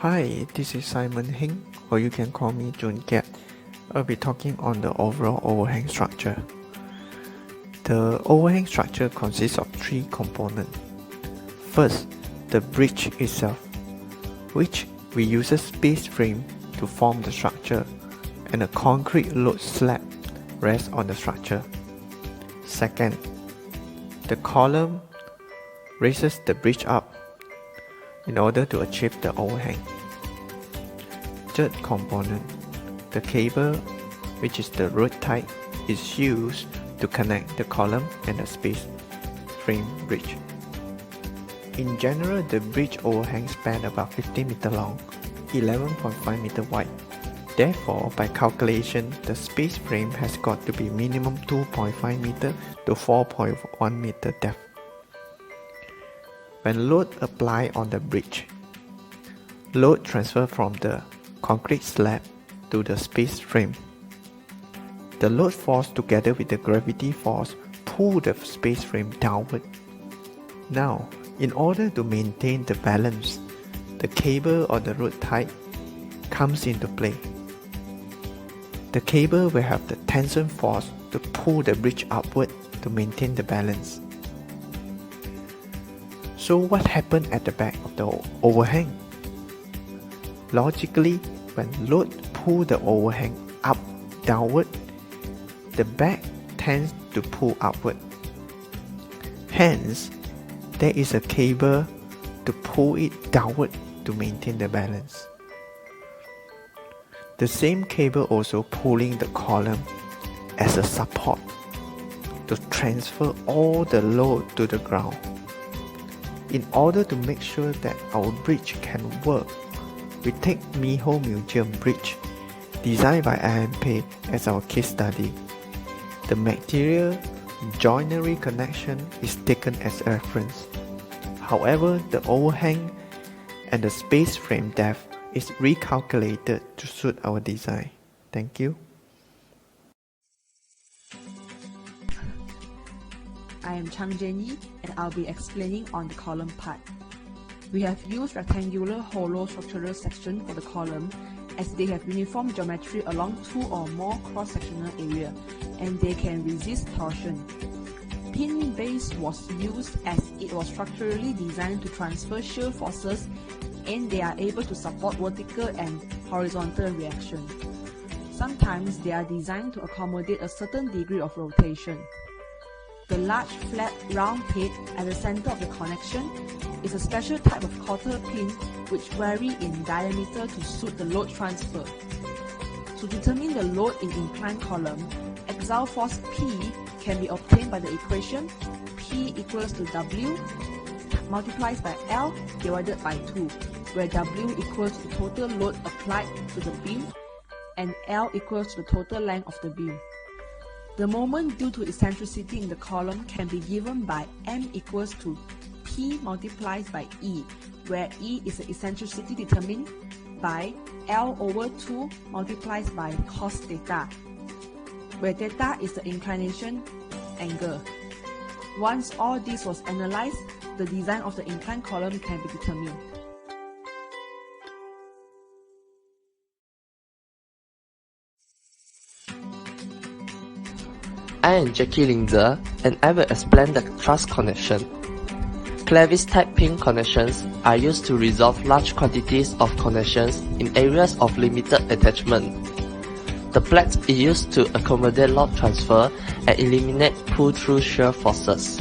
Hi, this is Simon Heng, or you can call me Chun Keat. I'll be talking on the overall overhang structure. The overhang structure consists of three components. First, the bridge itself, which we use a space frame to form the structure, and a concrete load slab rests on the structure. Second, the column raises the bridge up in order to achieve the overhang. Third component, the cable, which is the road tie, is used to connect the column and the space frame bridge. In general, the bridge overhang span about 15 meter long, 11.5 meter wide. Therefore, by calculation, the space frame has got to be minimum 2.5 meter to 4.1 meter depth. When load applied on the bridge, load transfer from the concrete slab to the space frame. The load force together with the gravity force pull the space frame downward. Now, in order to maintain the balance, the cable or the road tie comes into play. The cable will have the tension force to pull the bridge upward to maintain the balance. So what happened at the back of the overhang? Logically, when load pull the overhang up downward, the back tends to pull upward. Hence, there is a cable to pull it downward to maintain the balance. The same cable also pulling the column as a support to transfer all the load to the ground. In order to make sure that our bridge can work, we take Miho Museum Bridge, designed by IMP, as our case study. The material joinery connection is taken as a reference. However, the overhang and the space frame depth is recalculated to suit our design. Thank you. I am Chang Jen Yi, and I'll be explaining on the column part. We have used rectangular hollow structural section for the column as they have uniform geometry along two or more cross-sectional area and they can resist torsion. Pin base was used as it was structurally designed to transfer shear forces and they are able to support vertical and horizontal reaction. Sometimes they are designed to accommodate a certain degree of rotation. The large flat round head at the center of the connection is a special type of cotter pin which vary in diameter to suit the load transfer. To determine the load in inclined column, axial force P can be obtained by the equation P equals to W multiplied by L divided by 2, where W equals the total load applied to the beam and L equals the total length of the beam. The moment due to eccentricity in the column can be given by M equals to P multiplied by E, where E is the eccentricity determined by L over 2 multiplied by cos theta, where theta is the inclination angle. Once all this was analyzed, the design of the inclined column can be determined. I am Jacky Ling Zhe, and I will explain the truss connection. Clevis-type pin connections are used to resolve large quantities of connections in areas of limited attachment. The plate is used to accommodate load transfer and eliminate pull-through shear forces.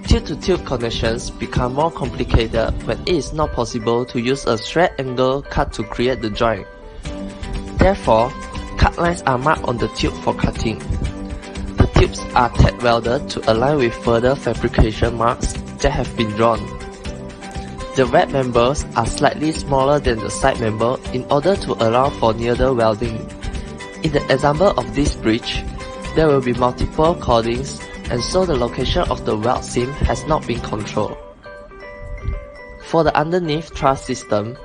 Tube-to-tube connections become more complicated when it is not possible to use a straight angle cut to create the joint. Therefore, cut lines are marked on the tube for cutting. The tubes are tack welded to align with further fabrication marks that have been drawn. The web members are slightly smaller than the side member in order to allow for needle welding. In the example of this bridge, there will be multiple cordings and so the location of the weld seam has not been controlled. For the underneath truss system,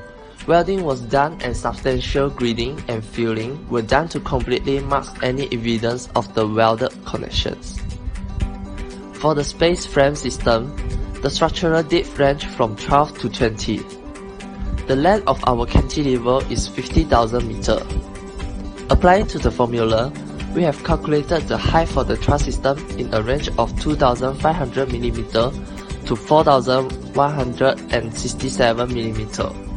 welding was done and substantial griding and filling were done to completely mask any evidence of the welded connections. For the space frame system, the structural depth range from 12 to 20. The The length of our cantilever is 50,000 meters. Applying to the formula, we have calculated the height for the truss system in a range of 2,500 mm to 4,167 mm.